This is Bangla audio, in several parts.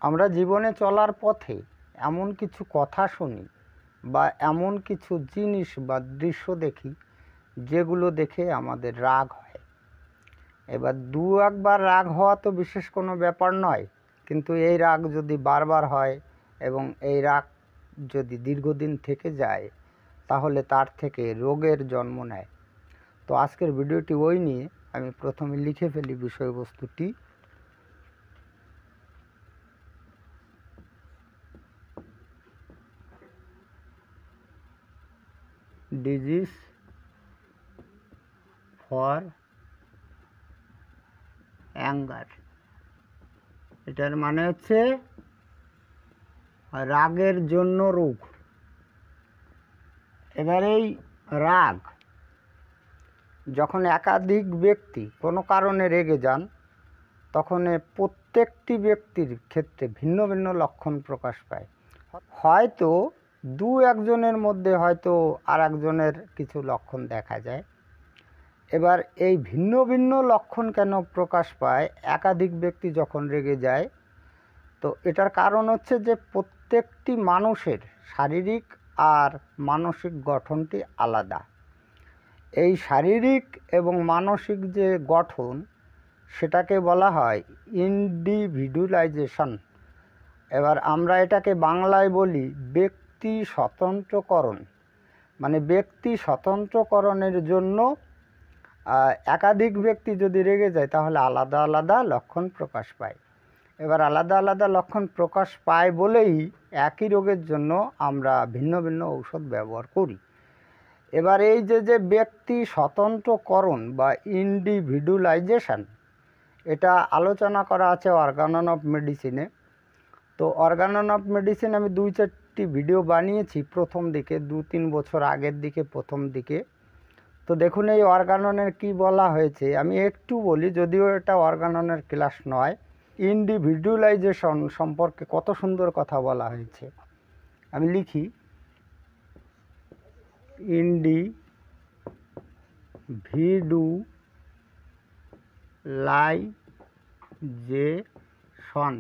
আমরা জীবনে চলার পথে এমন কিছু কথা শুনি বা এমন কিছু জিনিস বা দৃশ্য দেখি যেগুলো দেখে আমাদের রাগ হয়। এবার দু একবার রাগ হওয়া তো বিশেষ কোনো ব্যাপার নয়, কিন্তু এই রাগ যদি বারবার হয় এবং এই রাগ যদি দীর্ঘদিন থেকে যায় তাহলে তার থেকে রোগের জন্ম নেয়। তো আজকের ভিডিওটি ওই নিয়ে আমি প্রথমে লিখে ফেলি বিষয়বস্তুটি। ডিজিজ ফর অ্যাঙ্গার, এটার মানে হচ্ছে রাগের জন্য রোগ। এবার এই রাগ যখন একাধিক ব্যক্তি কোনো কারণে রেগে যান তখন প্রত্যেকটি ব্যক্তির ক্ষেত্রে ভিন্ন ভিন্ন লক্ষণ প্রকাশ পায়। হয়তো দু একজনের মধ্যে হয়তো আর একজনের কিছু লক্ষণ দেখা যায়। এবার এই ভিন্ন ভিন্ন লক্ষণ কেন প্রকাশ পায় একাধিক ব্যক্তি যখন রেগে যায়? তো এটার কারণ হচ্ছে যে প্রত্যেকটি মানুষের শারীরিক আর মানসিক গঠনটি আলাদা। এই শারীরিক এবং মানসিক যে গঠন সেটাকে বলা হয় ইন্ডিভিজুয়ালাইজেশন। এবার আমরা এটাকে বাংলায় বলি ব্যক্তি স্বতন্ত্রকরণ। মানে ব্যক্তি স্বতন্ত্রকরণের জন্য একাধিক ব্যক্তি যদি রেগে যায় তাহলে আলাদা আলাদা লক্ষণ প্রকাশ পায়। এবার আলাদা আলাদা লক্ষণ প্রকাশ পায় বলেই একই রোগের জন্য আমরা ভিন্ন ভিন্ন ঔষধ ব্যবহার করি। এবার এই যে ব্যক্তি স্বতন্ত্রকরণ বা ইন্ডিভিজুয়ালাইজেশন, এটা আলোচনা করা আছে অর্গানন অফ মেডিসিনে। তো অর্গানন অফ মেডিসিন আমি 2-4টি ভিডিও বানিয়েছি প্রথম দিকে, 2-3 বছর আগের দিকে, প্রথম দিকে। তো দেখুন এই অর্গাননের কি বলা হয়েছে আমি একটু বলি, যদিও এটা অর্গাননের ক্লাস নয়। ইন্ডিভিজুয়ালাইজেশন সম্পর্কে কত সুন্দর কথা বলা হয়েছে। আমি লিখি ইন্ডিভিজুয়ালাইজেশন,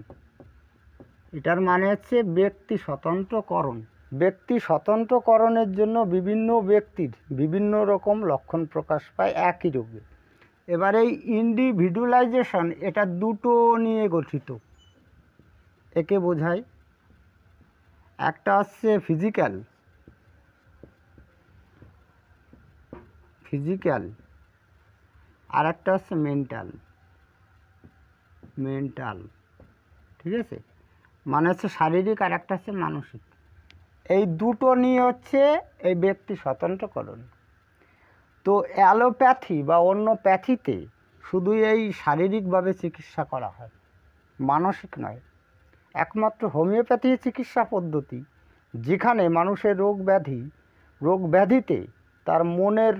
এটার মানে হচ্ছে ব্যক্তি স্বতন্ত্রকরণ। ব্যক্তি স্বতন্ত্রকরণের জন্য বিভিন্ন ব্যক্তির বিভিন্ন রকম লক্ষণ প্রকাশ পায় একই রোগে। এবার এই ইন্ডিভিজুয়ালাইজেশন এটা দুটো নিয়ে গঠিত। একে বোঝায়, একটা হচ্ছে ফিজিক্যাল আর একটা হচ্ছে মেন্টাল। ঠিক আছে, মানে হচ্ছে শারীরিক আর একটা হচ্ছে মানসিক। এই দুটো নিয়ে হচ্ছে এই ব্যক্তি স্বতন্ত্রকরণ। তো অ্যালোপ্যাথি বা অন্য প্যাথিতে শুধু এই শারীরিকভাবে চিকিৎসা করা হয়, মানসিক নয়। একমাত্র হোমিওপ্যাথি চিকিৎসা পদ্ধতি যেখানে মানুষের রোগ ব্যাধিতে তার মনের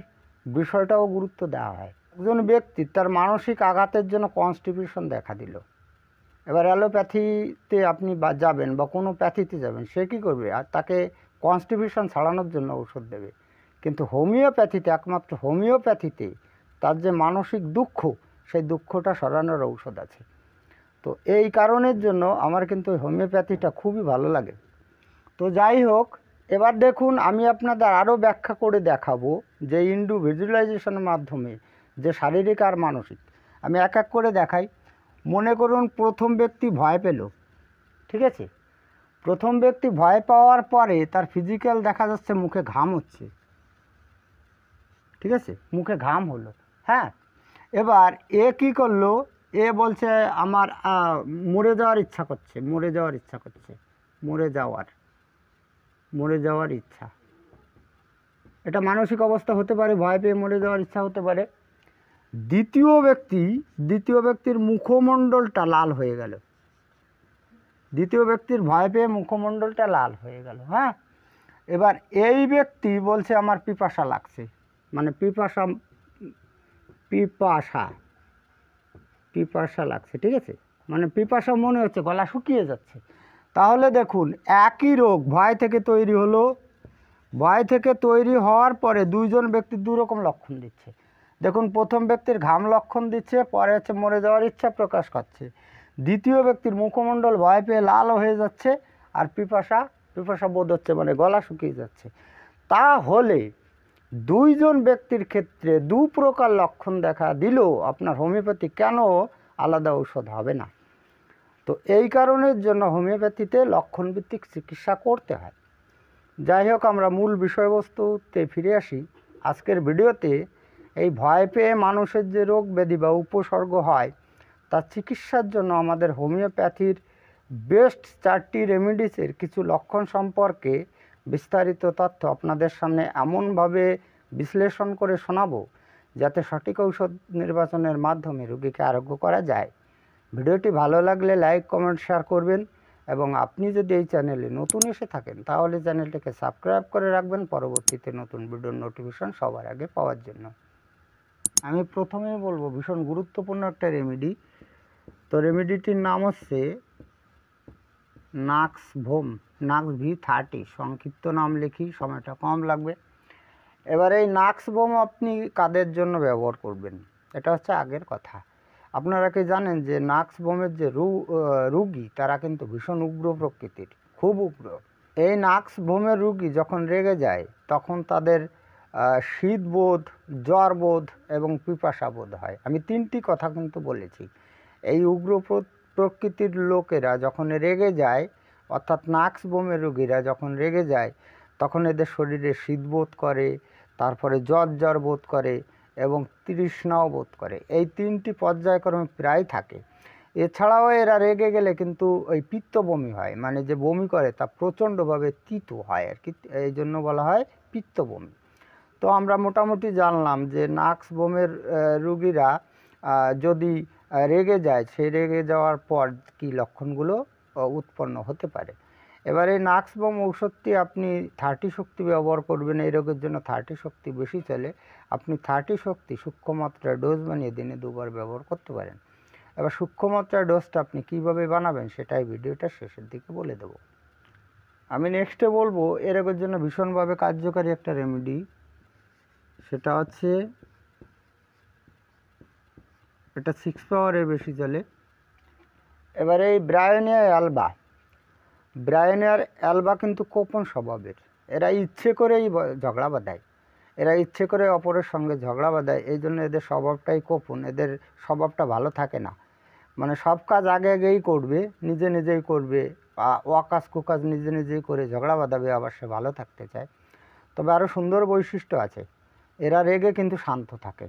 বিষয়টাও গুরুত্ব দেওয়া হয়। একজন ব্যক্তি তার মানসিক আঘাতের জন্য কনস্টিপেশন দেখা দিল, এবার অ্যালোপ্যাথিতে আপনি যাবেন বা কোনো প্যাথিতে যাবেন, সে কী করবে? আর তাকে কনস্টিপেশন ছাড়ানোর জন্য ঔষধ দেবে। কিন্তু হোমিওপ্যাথিতে, একমাত্র হোমিওপ্যাথিতে তার যে মানসিক দুঃখ, সেই দুঃখটা সরানোর ঔষধ আছে। তো এই কারণের জন্য আমার কিন্তু হোমিওপ্যাথিটা খুবই ভালো লাগে। তো যাই হোক, এবার দেখুন আমি আপনাদের আরও ব্যাখ্যা করে দেখাবো যে ইন্ডিভিজুয়ালাইজেশনের মাধ্যমে যে শারীরিক আর মানসিক, আমি এক এক করে দেখাই। মনে করুন প্রথম ব্যক্তি ভয় পেল, ঠিক আছে? প্রথম ব্যক্তি ভয় পাওয়ার পরে তার ফিজিক্যাল দেখা যাচ্ছে মুখে ঘাম হচ্ছে, ঠিক আছে? মুখে ঘাম হলো, হ্যাঁ। এবার এ কী করলো? এ বলছে আমার মরে যাওয়ার ইচ্ছা করছে, মরে যাওয়ার ইচ্ছা। এটা মানসিক অবস্থা হতে পারে, ভয় পেয়ে মরে যাওয়ার ইচ্ছা হতে পারে। দ্বিতীয় ব্যক্তির মুখমণ্ডলটা লাল হয়ে গেল, দ্বিতীয় ব্যক্তির ভয় পেয়ে মুখমণ্ডলটা লাল হয়ে গেল, হ্যাঁ। এবার এই ব্যক্তি বলছে আমার পিপাসা লাগছে, মানে পিপাসা লাগছে, ঠিক আছে? মানে পিপাসা মনে হচ্ছে, গলা শুকিয়ে যাচ্ছে। তাহলে দেখুন একই রোগ ভয় থেকে তৈরি হলো। ভয় থেকে তৈরি হওয়ার পরে দুইজন ব্যক্তি দুরকম লক্ষণ দিচ্ছে। দেখুন প্রথম ব্যক্তির ঘাম লক্ষণ দিচ্ছে, পরে হচ্ছে মরে যাওয়ার ইচ্ছা প্রকাশ করছে। দ্বিতীয় ব্যক্তির মুখমণ্ডল ভয় পেয়ে লাল হয়ে যাচ্ছে আর পিপাসা বোধ হচ্ছে, মানে গলা শুকিয়ে যাচ্ছে, তাহলে দুইজন ব্যক্তির ক্ষেত্রে দু প্রকার লক্ষণ দেখা দিলেও আপনার হোমিওপ্যাথি কেন আলাদা ঔষধ হবে না? তো এই কারণের জন্য হোমিওপ্যাথিতে লক্ষণভিত্তিক চিকিৎসা করতে হয়। যাই হোক, আমরা মূল বিষয়বস্তুতে ফিরে আসি। আজকের ভিডিওতে এই ভয় পেয়ে মানুষের যে রোগ ব্যাধি বা উপসর্গ হয় তার চিকিৎসার জন্য আমাদের হোমিওপ্যাথির বেস্ট 4টি রেমিডিসের কিছু লক্ষণ সম্পর্কে বিস্তারিত তথ্য আপনাদের সামনে এমনভাবে বিশ্লেষণ করে শোনাবো যাতে সঠিক ঔষধ নির্বাচনের মাধ্যমে রোগীকে আরোগ্য করা যায়। ভিডিওটি ভালো লাগলে লাইক, কমেন্ট, শেয়ার করবেন এবং আপনি যদি এই চ্যানেলে নতুন এসে থাকেন তাহলে চ্যানেলটিকে সাবস্ক্রাইব করে রাখবেন পরবর্তীতে নতুন ভিডিওর নোটিফিকেশন সবার আগে পাওয়ার জন্য। আমি প্রথমেই বলবো ভীষণ গুরুত্বপূর্ণ একটা রেমেডি। তো রেমেডিটির নাম হচ্ছে নাক্স ভোম, নাক্স V30, সংক্ষিপ্ত নাম লিখি, সময়টা কম লাগবে। এবার এই নাক্স ভোম আপনি কাদের জন্য ব্যবহার করবেন এটা হচ্ছে আগের কথা। আপনারা কি জানেন যে নাক্স ভোমের যে রুগী তারা কিন্তু ভীষণ উগ্র প্রকৃতির, খুব উগ্র। এই নাক্স ভোমের রুগী যখন রেগে যায় তখন তাদের শীতবোধ, জ্বরবোধ এবং পিপাসা বোধ হয়। আমি 3টি কথা কিন্তু বলেছি। এই উগ্র প্রকৃতির লোকেরা যখন রেগে যায়, অর্থাৎ নাক্স ভোমের রুগীরা যখন রেগে যায় তখন এদের শরীরে শীতবোধ করে, তারপরে জ্বর বোধ করে এবং তৃষ্ণাও বোধ করে। এই 3টি পর্যায়ক্রমে প্রায় থাকে। এছাড়াও এরা রেগে গেলে কিন্তু ওই পিত্ত বমি হয়, মানে যে বমি করে তা প্রচণ্ডভাবে তিতো হয় আর কি, এই জন্য বলা হয় পিত্ত বমি। তো আমরা মোটামুটি জানলাম যে নাক্স ভোমের রুগীরা যদি রেগে যায়, সেই রেগে যাওয়ার পর কী লক্ষণগুলো উৎপন্ন হতে পারে। এবার এই নাক্স ভোম ঔষধটি আপনি 30 শক্তি ব্যবহার করবেন। এই রোগের জন্য 30 শক্তি বেশি চলে। আপনি 30 শক্তি সূক্ষ্ম মাত্রার ডোজ বানিয়ে দিনে 2 বার ব্যবহার করতে পারেন। এবার সূক্ষ্ম মাত্রার ডোজটা আপনি কীভাবে বানাবেন সেটাই ভিডিওটা শেষের দিকে বলে দেব। আমি নেক্সটে বলবো এ রোগের জন্য ভীষণভাবে কার্যকারী একটা রেমেডি, সেটা হচ্ছে এটা 6 পাওয়ারের বেশি চলে। এবারে এই ব্রায়োনিয়া অ্যালবা কিন্তু কোপন স্বভাবের। এরা ইচ্ছে করেই ঝগড়া বাঁধায়, এরা ইচ্ছে করে অপরের সঙ্গে ঝগড়া বাঁধায়। এই জন্য এদের স্বভাবটাই কোপন, এদের স্বভাবটা ভালো থাকে না। মানে সব কাজ আগেই করবে, নিজেই করবে, অকাজ কুকাজ নিজেই করে ঝগড়া বাঁধাবে, আবার সে ভালো থাকতে চায়। তবে আরও সুন্দর বৈশিষ্ট্য আছে, এরা রেগে কিন্তু শান্ত থাকে,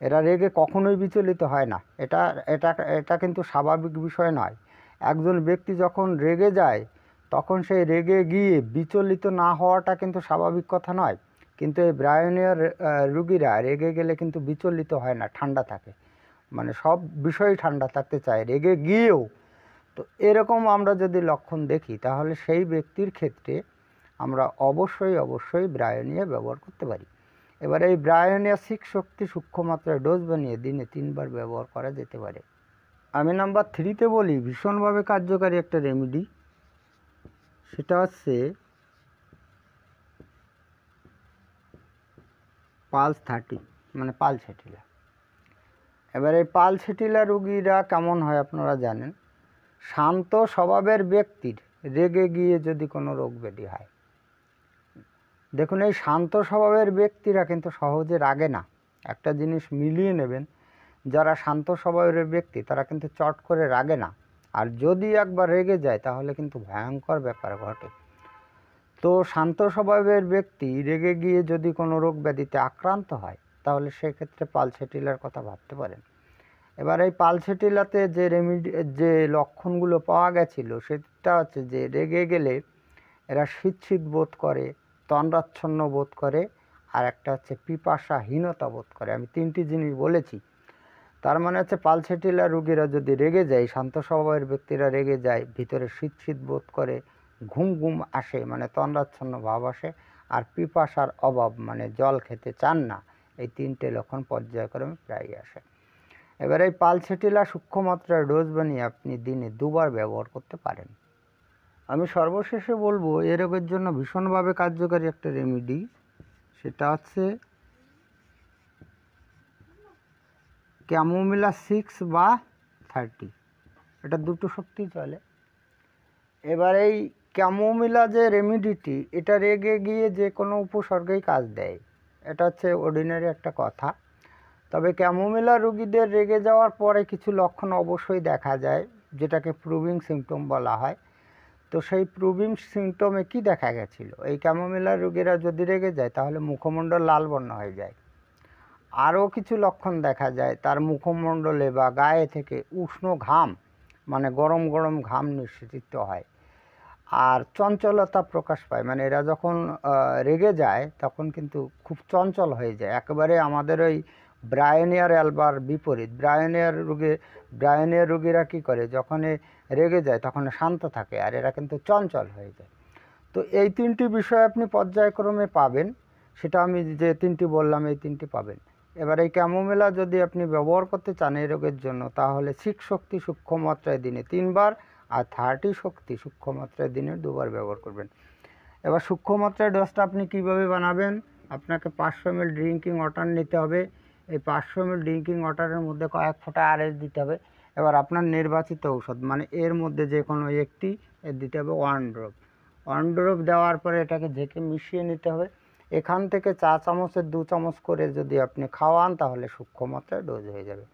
এরা রেগে কখনোই বিচলিত হয় না। এটা এটা এটা কিন্তু স্বাভাবিক বিষয় নয়। একজন ব্যক্তি যখন রেগে যায় তখন সেই রেগে গিয়ে বিচলিত না হওয়াটা কিন্তু স্বাভাবিক কথা নয়। কিন্তু এই ব্রায়োনিয়ার রুগীরা রেগে গেলে কিন্তু বিচলিত হয় না, ঠান্ডা থাকে, মানে সব বিষয়ই ঠান্ডা থাকতে চায় রেগে গিয়েও। তো এরকম আমরা যদি লক্ষণ দেখি তাহলে সেই ব্যক্তির ক্ষেত্রে আমরা অবশ্যই ব্রায়োনিয়া ব্যবহার করতে পারি। এবার এই ব্রায়োনিয়া 6 শক্তি সূক্ষ্ম মাত্রায় ডোজ বানিয়ে দিনে 3 বার ব্যবহার করা যেতে পারে। আমি নাম্বার 3তে বলি ভীষণভাবে কার্যকারী একটা রেমেডি, সেটা হচ্ছে পালস 30, মানে পালসেটিলা। এবার এই পালসেটিলা রুগীরা কেমন হয় আপনারা জানেন। শান্ত স্বভাবের ব্যক্তির রেগে গিয়ে যদি কোনো রোগ ব্যাধি হয়, দেখুন এই শান্ত স্বভাবের ব্যক্তিরা কিন্তু সহজে রাগে না। একটা জিনিস মিলিয়ে নেবেন, যারা শান্ত স্বভাবের ব্যক্তি তারা কিন্তু চট করে রাগে না, আর যদি একবার রেগে যায় তাহলে কিন্তু ভয়ঙ্কর ব্যাপার ঘটে। তো শান্ত স্বভাবের ব্যক্তি রেগে গিয়ে যদি কোনো রোগ ব্যাধিতে আক্রান্ত হয় তাহলে সেক্ষেত্রে পালসেটিলার কথা ভাবতে পারেন। এবার এই পালসেটিলাতে যে লক্ষণগুলো পাওয়া গেছিলো সেটা হচ্ছে যে রেগে গেলে এরা শীত বোধ করে, তন্দ্রাচ্ছন্ন বোধ করে, আর একটা হচ্ছে পিপাসাহীনতা বোধ করে। আমি 3টি জিনিস বলেছি। তার মানে হচ্ছে পালসেটিলা রুগীরা যদি রেগে যায়, শান্ত স্বভাবের ব্যক্তিরা রেগে যায়, ভিতরে শীত বোধ করে, ঘুম আসে, মানে তন্দ্রাচ্ছন্ন ভাব আসে, আর পিপাসার অভাব, মানে জল খেতে চান না। এই 3টে লক্ষণ পর্যায়ক্রমে প্রায়ই আসে। এবার এই পালসেটিলা সূক্ষ্ম মাত্রার ডোজ বানিয়ে আপনি দিনে 2 বার ব্যবহার করতে পারেন। আমি সর্বশেষে বলবো এ রোগের জন্য ভীষণভাবে কার্যকারী একটা রেমেডি, সেটা হচ্ছে ক্যামোমিলা 6 বা 30। এটা দুটো শক্তি চলে। এবার এই ক্যামোমিলা যে রেমিডিটি, এটা রেগে গিয়ে যে কোনো উপসর্গেই কাজ দেয়, এটা হচ্ছে অর্ডিনারি একটা কথা। তবে ক্যামোমিলা রোগীদের রেগে যাওয়ার পরে কিছু লক্ষণ অবশ্যই দেখা যায়, যেটাকে প্রুভিং সিমটম বলা হয়। তো সেই প্রুভিং সিমটমে কি দেখা গেছিল, এই ক্যামোমিলা রোগীরা যদি রেগে যায় তাহলে মুখমণ্ডল লাল বর্ণ হয়ে যায়। আরও কিছু লক্ষণ দেখা যায়, তার মুখমণ্ডলে বা গায়ে থেকে উষ্ণ ঘাম, মানে গরম গরম ঘাম নিঃসৃত হয়। আর চঞ্চলতা প্রকাশ পায়, মানে এরা যখন রেগে যায় তখন কিন্তু খুব চঞ্চল হয়ে যায়, একেবারে আমাদের ওই ব্রায়োনিয়ার অ্যালবার বিপরীত। ব্রায়োনিয়ার রোগীরা কী করে, যখন রেগে যায় তখন শান্ত থাকে, আর এরা কিন্তু চঞ্চল হয়ে যায়। তো এই তিনটি বিষয় আপনি পর্যায়ক্রমে পাবেন, সেটা আমি যে তিনটি বললাম এই তিনটি পাবেন। এবার এই ক্যামোমিলা যদি আপনি ব্যবহার করতে চান এই রোগের জন্য, তাহলে 6 শক্তি সূক্ষ্ম মাত্রায় দিনে 3 বার, আর 30 শক্তি সূক্ষ্ম মাত্রায় দিনে 2 বার ব্যবহার করবেন। এবার সূক্ষ্ম মাত্রায় ডোজটা আপনি কিভাবে বানাবেন, আপনাকে 500 ml ড্রিঙ্কিং ওয়াটার নিতে হবে। এই 500 ml ড্রিঙ্কিং ওয়াটারের মধ্যে কয়েক ফোঁটা আরএস দিতে হবে। এবার আপনার নির্বাচিত ঔষধ, মানে এর মধ্যে যে কোনো একটি দিতে হবে 1 ড্রপ। 1 ড্রপ দেওয়ার পরে এটাকে ঢেকে মিশিয়ে নিতে হবে। এখান থেকে 4 চামচের 2 চামচ করে যদি আপনি খাওয়ান তাহলে সূক্ষ্ম মাত্রায় ডোজ হয়ে যাবে।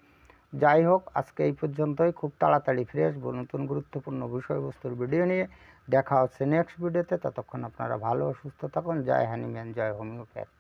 যাই হোক, আজকে এই পর্যন্তই। খুব তাড়াতাড়ি ফিরে আসবো নতুন গুরুত্বপূর্ণ বিষয়বস্তুর ভিডিও নিয়ে। দেখা হচ্ছে নেক্সট ভিডিওতে। ততক্ষণ আপনারা ভালো ও সুস্থ থাকুন। জয় হ্যানিম্যান, জয় হোমিওপ্যাথ।